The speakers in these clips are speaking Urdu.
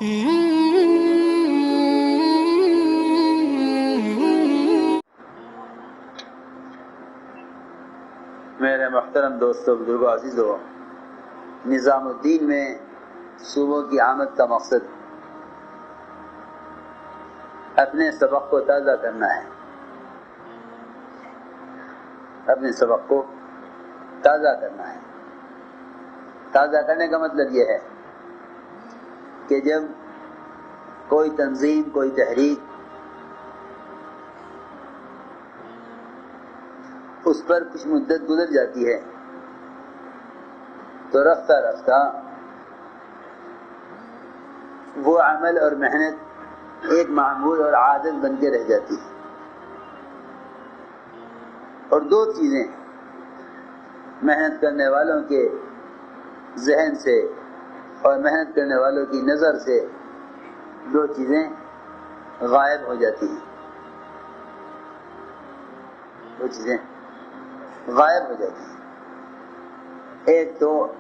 میرے محترم دوستو، بزرگوں، عزیزو، نظام الدین میں صوبوں کی آمد کا مقصد اپنے سبق کو تازہ کرنا ہے۔ اپنے سبق کو تازہ کرنا ہے۔ تازہ کرنے کا مطلب یہ ہے کہ جب کوئی تنظیم، کوئی تحریک اس پر کچھ مدت گزر جاتی ہے تو رفتہ رفتہ وہ عمل اور محنت ایک معمول اور عادت بن کے رہ جاتی ہے۔ اور دو چیزیں محنت کرنے والوں کے ذہن سے اور محنت کرنے والوں کی نظر سے دو چیزیں غائب ہو جاتی ہیں۔ دو چیزیں غائب ہو جاتی ہیں۔ ایک تو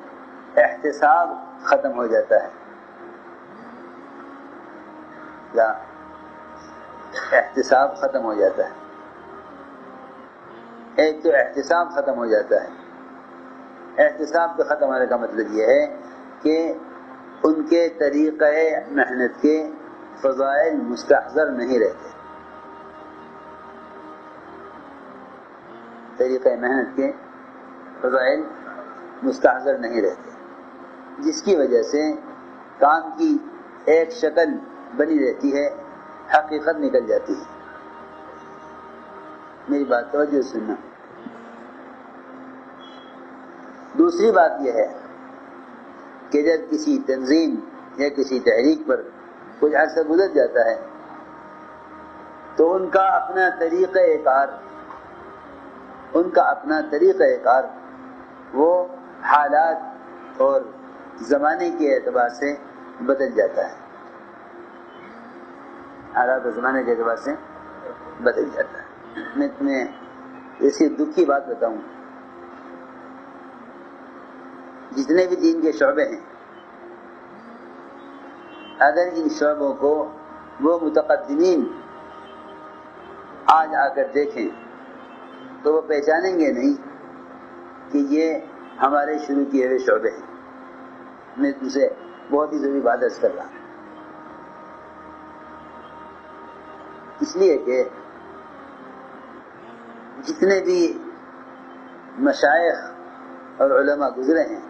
احتساب ختم ہو جاتا ہے، یا احتساب ختم ہو جاتا ہے۔ ایک تو احتساب ختم ہو جاتا ہے۔ احتساب کے ختم ہونے کا مطلب یہ ہے کہ ان کے طریقہ محنت کے فضائل مستحضر نہیں رہتے۔ طریقہ محنت کے فضائل مستحضر نہیں رہتے، جس کی وجہ سے کام کی ایک شکل بنی رہتی ہے، حقیقت نکل جاتی ہے۔ میری بات توجہ سننا۔ دوسری بات یہ ہے کہ جب کسی تنظیم یا کسی تحریک پر کچھ عرصہ گزر جاتا ہے تو ان کا اپنا طریقہ کار وہ حالات اور زمانے کے اعتبار سے بدل جاتا ہے۔ حالات اور زمانے کے اعتبار سے بدل جاتا ہے۔ میں تمہیں ایسی دکھ کی بات بتاؤں، جتنے بھی دین کے شعبے ہیں، اگر ان شعبوں کو وہ متقدمین آج آ کر دیکھیں تو وہ پہچانیں گے نہیں کہ یہ ہمارے شروع کیے ہوئے شعبے ہیں۔ میں تم سے بہت ہی ضروری بات عرض کر رہا ہوں، اس لیے کہ جتنے بھی مشائخ اور علماء گزرے ہیں،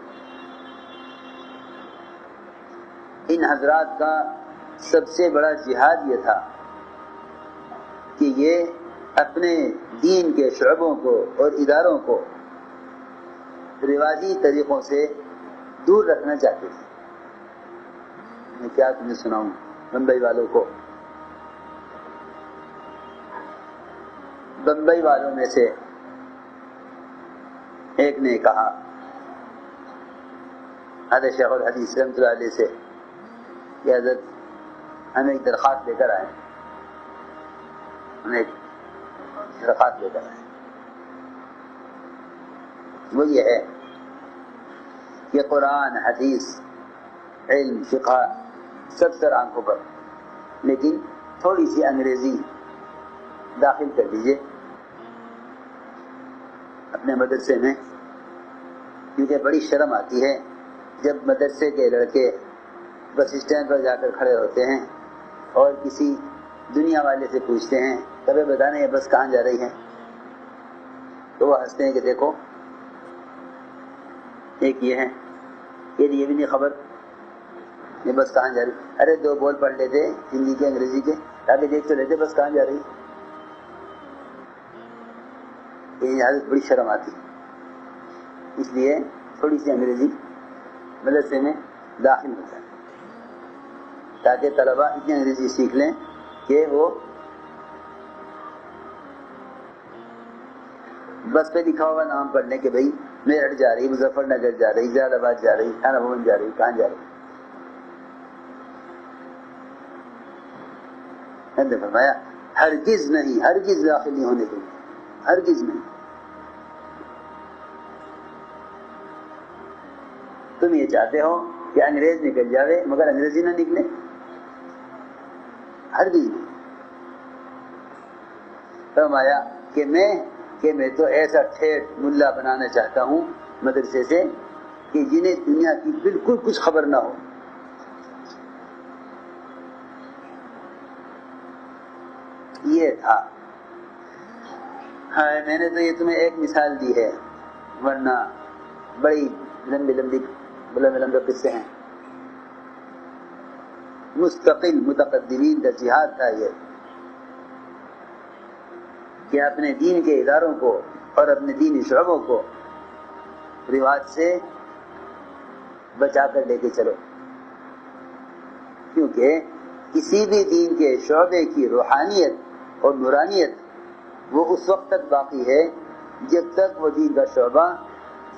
ان حضرات کا سب سے بڑا جہاد یہ تھا کہ یہ اپنے دین کے شعبوں کو اور اداروں کو رواجی طریقوں سے دور رکھنا چاہتے تھے۔ میں کیا تمہیں سناؤں بمبئی والوں کو۔ بمبئی والوں میں سے ایک نے کہا حضرت شیخ الحدیث رحمۃ اللہ علیہ سے کہ حضرت ہمیں ایک درخواست لے کر آئے، وہ یہ ہے کہ قرآن، حدیث، علم، فقہ سب سر آنکھوں پر، لیکن تھوڑی سی انگریزی داخل کر دیجئے اپنے مدرسے میں، کیونکہ بڑی شرم آتی ہے جب مدرسے کے لڑکے بس اسٹینڈ پر جا کر کھڑے ہوتے ہیں اور کسی دنیا والے سے پوچھتے ہیں کبھی بتانا یہ بس کہاں جا رہی ہے، تو وہ ہنستے ہیں کہ دیکھو ایک یہ ہے، یہ بھی نہیں خبر یہ بس کہاں جا رہی۔ ارے دو بول پڑھ لیتے ہندی کے، انگریزی کے، تاکہ دیکھ تو لیتے بس کہاں جا رہی۔ یہ حالت بڑی شرم آتی، اس لیے تھوڑی سی انگریزی مدرسے میں داخل ہو جائے تاکہ طلبہ اتنی انگریزی سیکھ لیں کہ وہ بس پہ لکھا ہوا نام پڑھنے کہ بھئی میرٹھ جا رہی، مظفر نگر جا رہی، زیاد آباد جا رہی، خانہ بھون جا رہی، کہاں جا رہی۔ نے فرمایا ہرگز نہیں، ہرگز داخل نہیں ہونے دیں، ہرگز نہیں۔ تم یہ چاہتے ہو کہ انگریز نکل جاوے مگر انگریزی نہ نکلے، ہرگز نہیں۔ فرمایا کہ میں تو ایسا ٹھیٹ ملا بنانا چاہتا ہوں مدرسے سے کہ جنہیں دنیا کی بالکل کچھ خبر نہ ہو۔ یہ تھا۔ ہاں میں نے تو یہ تمہیں ایک مثال دی ہے، ورنہ بڑی لمبے قصے ہیں۔ مستقل متقدمین کا جہاد تھا یہ کہ اپنے دین کے اداروں کو اور اپنے دینی شعبوں کو رواج سے بچا کر لے کے چلو، کیونکہ کسی بھی دین کے شعبے کی روحانیت اور نورانیت وہ اس وقت تک باقی ہے جب تک وہ دین کا شعبہ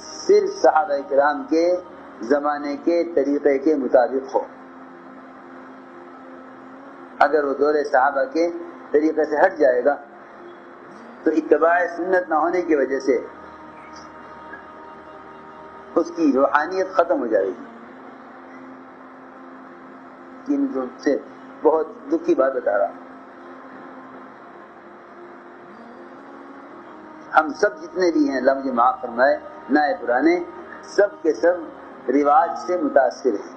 صرف صحابہ کرام کے زمانے کے طریقے کے مطابق ہو۔ اگر وہ دور صحابہ کے طریقے سے ہٹ جائے گا تو اتباع سنت نہ ہونے کی وجہ سے اس کی روحانیت ختم ہو جائے گی۔ ان سے بہت دکھ کی بات بتا رہا ہوں۔ ہم سب جتنے بھی ہیں اللہ مجھے معاف فرمائے، نئے پرانے، سب کے سب رواج سے متاثر ہیں،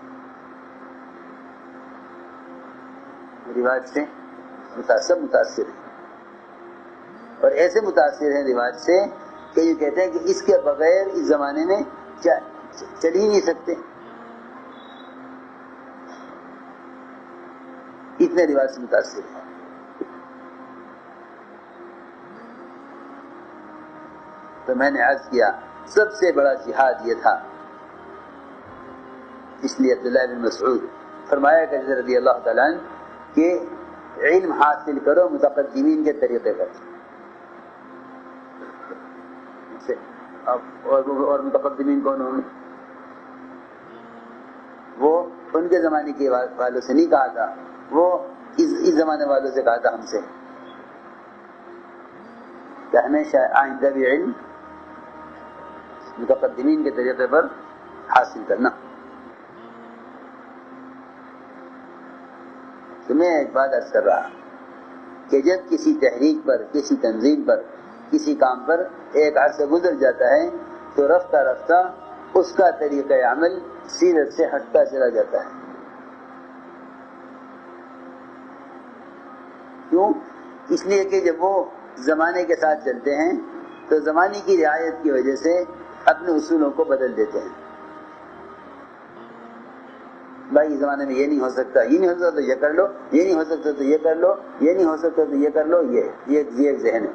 رواج سے متاثر ہیں، اور ایسے متاثر ہیں رواج سے کہ یہ کہتے ہیں کہ اس کے بغیر اس زمانے میں چل ہی نہیں سکتے، اتنے رواج سے متاثر ہیں۔ تو میں نے عرض کیا سب سے بڑا جہاد یہ تھا، اس لیے عبداللہ بن مسعود فرمایا کہ رضی اللہ تعالیٰ عنہ کہ علم حاصل کرو متقدمین کے طریقے پر، اور متقدمین کون ہوں؟ وہ ان کے زمانے کے والوں سے نہیں کہا تھا، وہ اس زمانے والوں سے کہا تھا ہم سے کہ ہمیشہ آئندہ بھی علم متقدمین کے طریقے پر حاصل کرنا۔ تو میں ایک بات عرض کر رہا کہ جب کسی تحریک پر، کسی تنظیم پر، کسی کام پر ایک عرصہ گزر جاتا ہے تو رفتہ رفتہ اس کا طریقہ عمل سیرت سے ہٹتا چلا جاتا ہے۔ کیوں؟ اس لیے کہ جب وہ زمانے کے ساتھ چلتے ہیں تو زمانے کی رعایت کی وجہ سے اپنے اصولوں کو بدل دیتے ہیں۔ بھائی اس زمانے میں یہ نہیں ہو سکتا، یہ نہیں ہو سکتا تو یہ کر لو، یہ نہیں ہو سکتا تو یہ کر لو، یہ نہیں ہو سکتا تو یہ کر لو، یہ ایک ذہن ہے۔